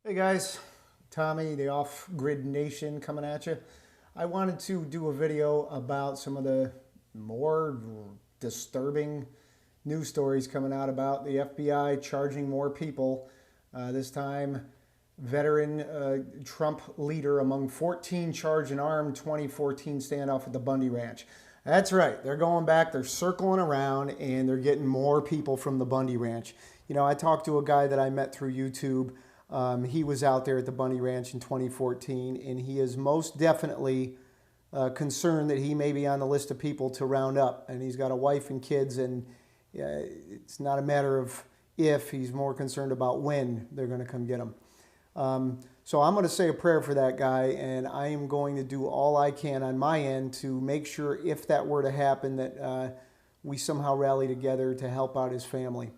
Hey guys, Tommy, the Off-Grid Nation coming at you. I wanted to do a video about some of the more disturbing news stories coming out about the FBI charging more people. This time, veteran Trump leader among 14 charged and armed 2014 standoff at the Bundy Ranch. That's right, they're going back, they're circling around, and they're getting more people from the Bundy Ranch. You know, I talked to a guy that I met through YouTube. He was out there at the Bundy Ranch in 2014, and he is most definitely concerned that he may be on the list of people to round up. And he's got a wife and kids, and it's not a matter of if, he's more concerned about when they're going to come get him. So I'm going to say a prayer for that guy, and I am going to do all I can on my end to make sure, if that were to happen, that we somehow rally together to help out his family.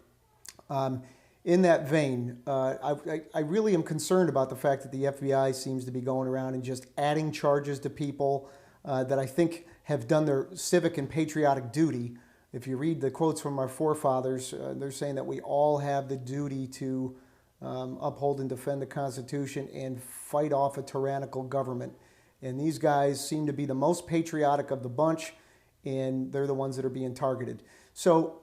In that vein, I really am concerned about the fact that the FBI seems to be going around and just adding charges to people that I think have done their civic and patriotic duty. If you read the quotes from our forefathers, they're saying that we all have the duty to uphold and defend the Constitution and fight off a tyrannical government. And these guys seem to be the most patriotic of the bunch, and they're the ones that are being targeted. So,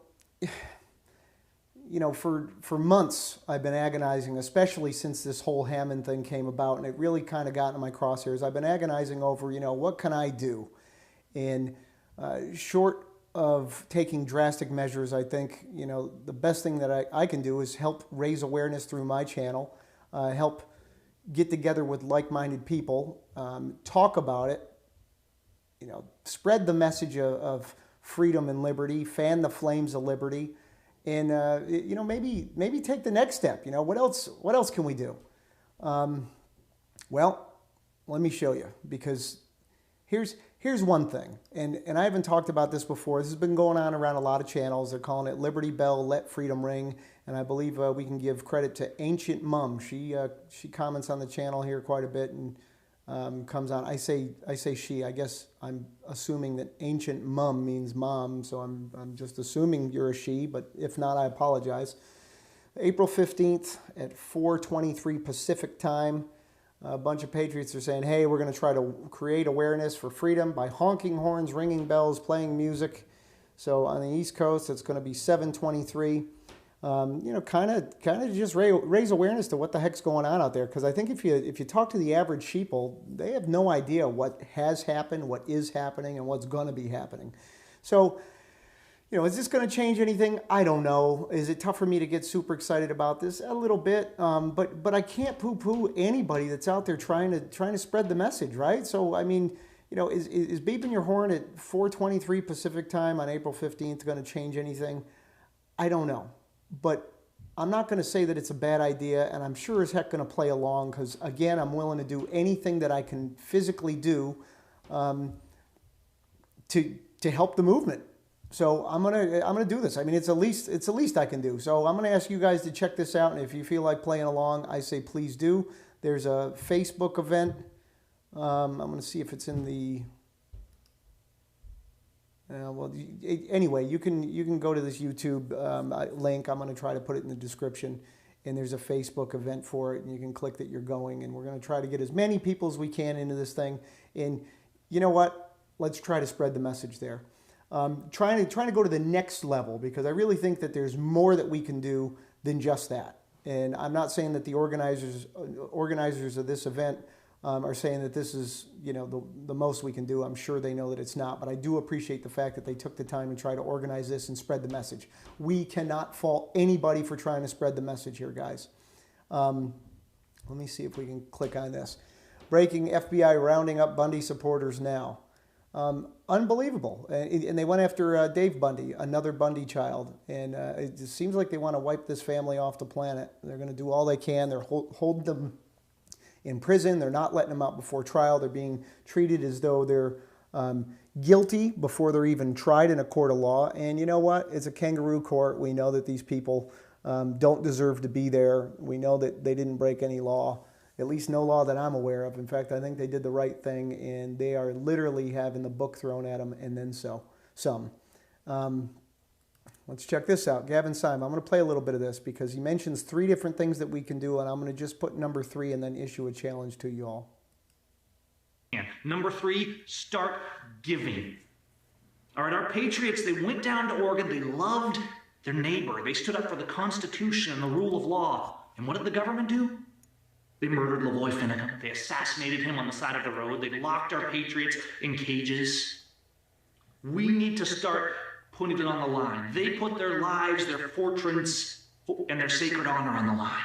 you know, for months I've been agonizing, especially since this whole Hammond thing came about, and it really kind of got into my crosshairs. I've been agonizing over, you know, what can I do? And short of taking drastic measures, I think, you know, the best thing that I can do is help raise awareness through my channel, help get together with like-minded people, talk about it, you know, spread the message of freedom and liberty, fan the flames of liberty, and you know, maybe take the next step. You know, what else can we do? Well, let me show you, because here's one thing, and I haven't talked about this before. This has been going on around a lot of channels. They're calling it Liberty Bell, Let Freedom Ring, and I believe we can give credit to Ancient Mum. She comments on the channel here quite a bit and comes on. I say she. I guess I'm assuming that Ancient Mum means mom, so I'm just assuming you're a she. But if not, I apologize. April 15th at 4:23 Pacific time. A bunch of patriots are saying, hey, we're going to try to create awareness for freedom by honking horns, ringing bells, playing music. So on the East Coast, it's going to be 7:23. You know, kind of just raise awareness to what the heck's going on out there. Because I think if you talk to the average sheeple, they have no idea what has happened, what is happening, and what's going to be happening. So, you know, is this going to change anything? I don't know. Is it tough for me to get super excited about this? A little bit, but I can't poo-poo anybody that's out there trying to spread the message, right? So, I mean, you know, is beeping your horn at 4:23 Pacific time on April 15th going to change anything? I don't know. But I'm not going to say that it's a bad idea, and I'm sure as heck going to play along, because, again, I'm willing to do anything that I can physically do to help the movement. So I'm gonna do this. I mean, it's the least I can do. So I'm gonna ask you guys to check this out, and if you feel like playing along, I say please do. There's a Facebook event. I'm gonna see if it's in the. Well, anyway, you can go to this YouTube link. I'm going to try to put it in the description, and there's a Facebook event for it, and you can click that you're going, and we're going to try to get as many people as we can into this thing. And you know what? Let's try to spread the message there. Trying to go to the next level, because I really think that there's more that we can do than just that. And I'm not saying that the organizers of this event are saying that this is, you know, the most we can do. I'm sure they know that it's not, but I do appreciate the fact that they took the time and try to organize this and spread the message. We cannot fault anybody for trying to spread the message here, guys. Let me see if we can click on this. Breaking: FBI rounding up Bundy supporters now. Unbelievable. And they went after Dave Bundy, another Bundy child. And it just seems like they want to wipe this family off the planet. They're going to do all they can. They're holding them in prison. They're not letting them out before trial. They're being treated as though they're guilty before they're even tried in a court of law. And you know what? It's a kangaroo court. We know that these people don't deserve to be there. We know that they didn't break any law, at least no law that I'm aware of. In fact, I think they did the right thing, and they are literally having the book thrown at them and then some. Let's check this out. Gavin Simon. I'm going to play a little bit of this because he mentions 3 different things that we can do, and I'm going to just put number 3 and then issue a challenge to you all. Number 3, start giving. All right, our patriots, they went down to Oregon. They loved their neighbor. They stood up for the Constitution and the rule of law. And what did the government do? They murdered Lavoy Finicum. They assassinated him on the side of the road. They locked our patriots in cages. We need to start putting it on the line. They put their lives, their fortunes, and their sacred honor on the line.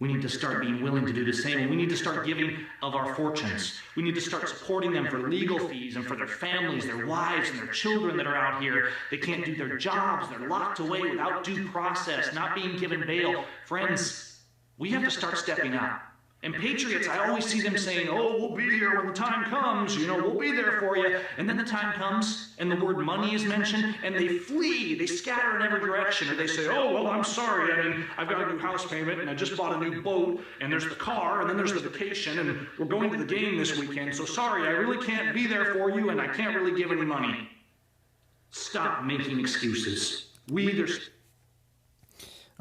We need to start being willing to do the same. And we need to start giving of our fortunes. We need to start supporting them for legal fees and for their families, their wives, and their children that are out here. They can't do their jobs. They're locked away without due process, not being given bail. Friends, we have to start stepping up. And patriots, I always see them saying, oh, we'll be here when the time comes, we'll be there for you. And then the time comes, and the word money is mentioned, and they flee, they scatter in every direction, or they say, oh, well, I'm sorry, I've got a new house payment, and I just bought a new boat, and there's the car, and then there's the vacation, and we're going to the game this weekend, so sorry, I really can't be there for you, and I can't really give any money. Stop making excuses.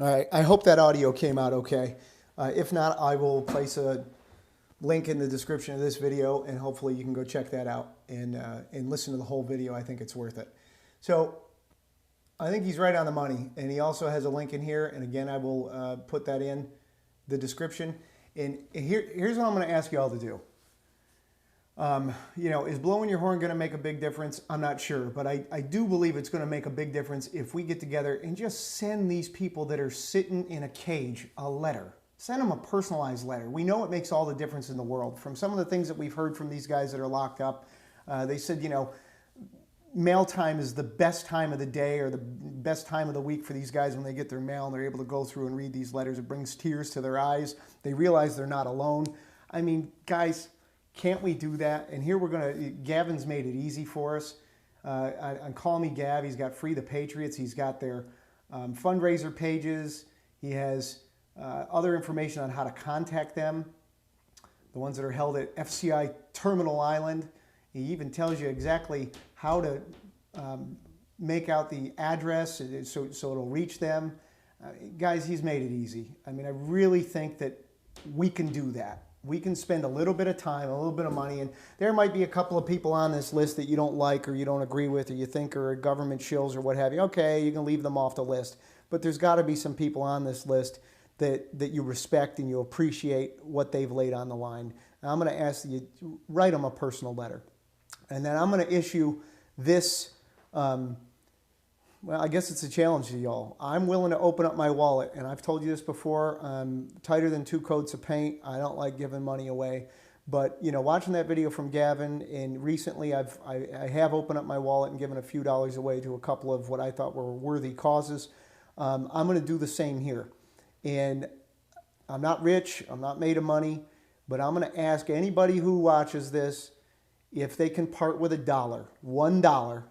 All right, I hope that audio came out okay. If not, I will place a link in the description of this video, and hopefully you can go check that out and listen to the whole video. I think it's worth it. So I think he's right on the money, and he also has a link in here, and again, I will put that in the description. And here's what I'm going to ask you all to do. Is blowing your horn going to make a big difference? I'm not sure, but I do believe it's going to make a big difference if we get together and just send these people that are sitting in a cage a letter. Send them a personalized letter. We know it makes all the difference in the world. From some of the things that we've heard from these guys that are locked up, they said, mail time is the best time of the day or the best time of the week for these guys when they get their mail and they're able to go through and read these letters. It brings tears to their eyes. They realize they're not alone. I mean, guys, can't we do that? And here Gavin's made it easy for us. On Call Me Gav, he's got Free the Patriots. He's got their fundraiser pages. He has other information on how to contact them, the ones that are held at FCI Terminal Island. He even tells you exactly how to make out the address so it'll reach them. Guys, he's made it easy. I mean, I really think that we can do that. We can spend a little bit of time, a little bit of money, and there might be a couple of people on this list that you don't like or you don't agree with or you think are government shills or what have you. Okay, you can leave them off the list. But there's got to be some people on this list that you respect and you appreciate what they've laid on the line. And I'm going to ask you, write them a personal letter. And then I'm going to issue this, well, I guess it's a challenge to y'all. I'm willing to open up my wallet, and I've told you this before, I'm tighter than 2 coats of paint. I don't like giving money away. But, watching that video from Gavin, and recently I have opened up my wallet and given a few dollars away to a couple of what I thought were worthy causes. I'm going to do the same here. And I'm not rich, I'm not made of money, but I'm going to ask anybody who watches this if they can part with $1,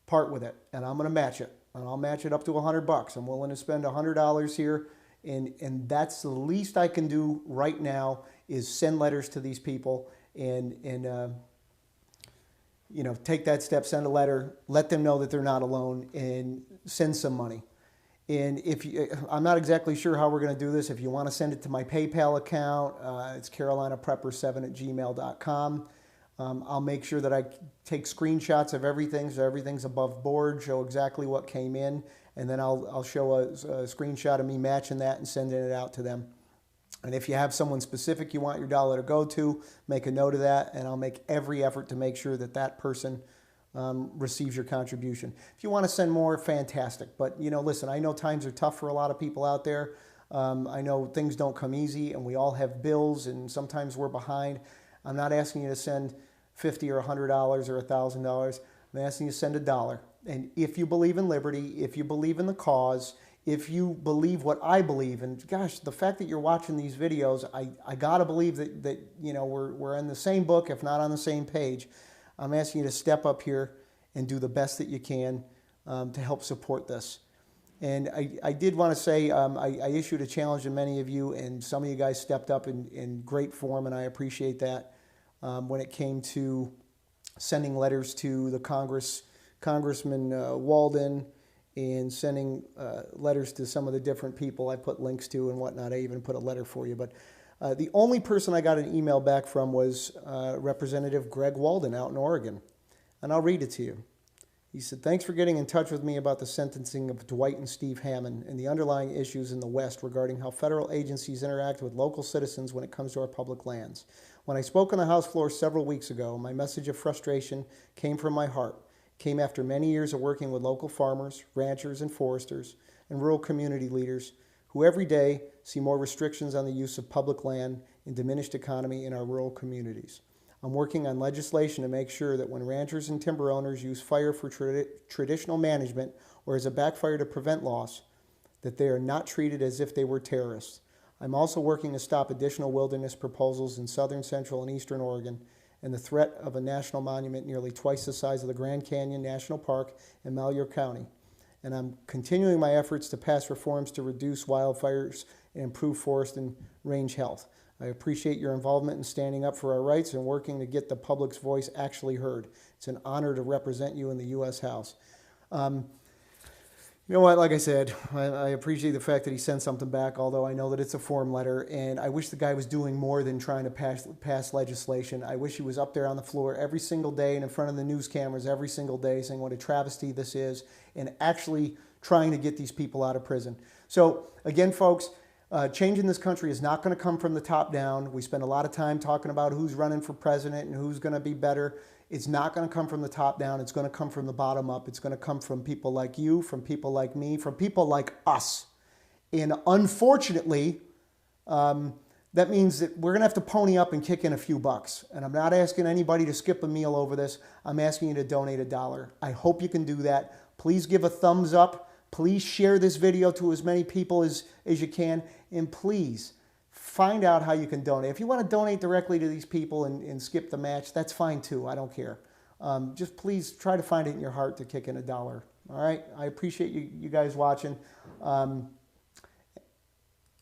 part with it, and I'm going to match it. And I'll match it up to $100. I'm willing to spend $100 here, and that's the least I can do right now is send letters to these people and take that step, send a letter, let them know that they're not alone, and send some money. And I'm not exactly sure how we're going to do this. If you want to send it to my PayPal account, it's carolinaprepper7@gmail.com. I'll make sure that I take screenshots of everything, so everything's above board, show exactly what came in, and then I'll show a screenshot of me matching that and sending it out to them. And if you have someone specific you want your dollar to go to, make a note of that, and I'll make every effort to make sure that that person receives your contribution. If you want to send more, fantastic. But, listen, I know times are tough for a lot of people out there. I know things don't come easy, and we all have bills, and sometimes we're behind. I'm not asking you to send $50 or $100 or $1,000. I'm asking you to send $1. And if you believe in liberty, if you believe in the cause, if you believe what I believe, and gosh, the fact that you're watching these videos, I gotta believe that we're in the same book, if not on the same page. I'm asking you to step up here and do the best that you can to help support this. And I did want to say I issued a challenge to many of you, and some of you guys stepped up in great form, and I appreciate that. When it came to sending letters to the Congressman Walden and sending letters to some of the different people I put links to and whatnot. I even put a letter for you. But the only person I got an email back from was Representative Greg Walden out in Oregon. And I'll read it to you. He said, "Thanks for getting in touch with me about the sentencing of Dwight and Steve Hammond and the underlying issues in the West regarding how federal agencies interact with local citizens when it comes to our public lands. When I spoke on the House floor several weeks ago, my message of frustration came from my heart. It came after many years of working with local farmers, ranchers, and foresters, and rural community leaders who every day see more restrictions on the use of public land and diminished economy in our rural communities. I'm working on legislation to make sure that when ranchers and timber owners use fire for traditional management or as a backfire to prevent loss, that they are not treated as if they were terrorists. I'm also working to stop additional wilderness proposals in southern, central, and eastern Oregon and the threat of a national monument nearly twice the size of the Grand Canyon National Park in Malheur County. And I'm continuing my efforts to pass reforms to reduce wildfires and improve forest and range health. I appreciate your involvement in standing up for our rights and working to get the public's voice actually heard. It's an honor to represent you in the U.S. House." You know what, like I said, I appreciate the fact that he sent something back, although I know that it's a form letter, and I wish the guy was doing more than trying to pass legislation. I wish he was up there on the floor every single day and in front of the news cameras every single day saying what a travesty this is and actually trying to get these people out of prison. So, again, folks, change in this country is not going to come from the top down. We spend a lot of time talking about who's running for president and who's going to be better. It's not going to come from the top down. It's going to come from the bottom up. It's going to come from people like you, from people like me, from people like us. And unfortunately, that means that we're going to have to pony up and kick in a few bucks. And I'm not asking anybody to skip a meal over this. I'm asking you to donate $1. I hope you can do that. Please give a thumbs up. Please share this video to as many people as you can. And please find out how you can donate. If you want to donate directly to these people and skip the match, that's fine too. I don't care. Just please try to find it in your heart to kick in $1. All right? I appreciate you guys watching. And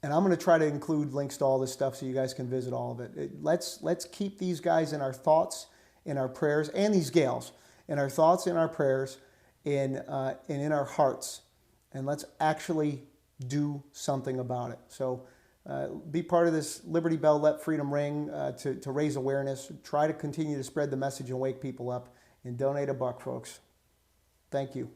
I'm going to try to include links to all this stuff so you guys can visit all of it. Let's keep these guys in our thoughts, in our prayers, and these gals in our thoughts, in our prayers, and in our hearts. And let's actually do something about it. So be part of this Liberty Bell, Let Freedom Ring to raise awareness. Try to continue to spread the message and wake people up. And donate $1, folks. Thank you.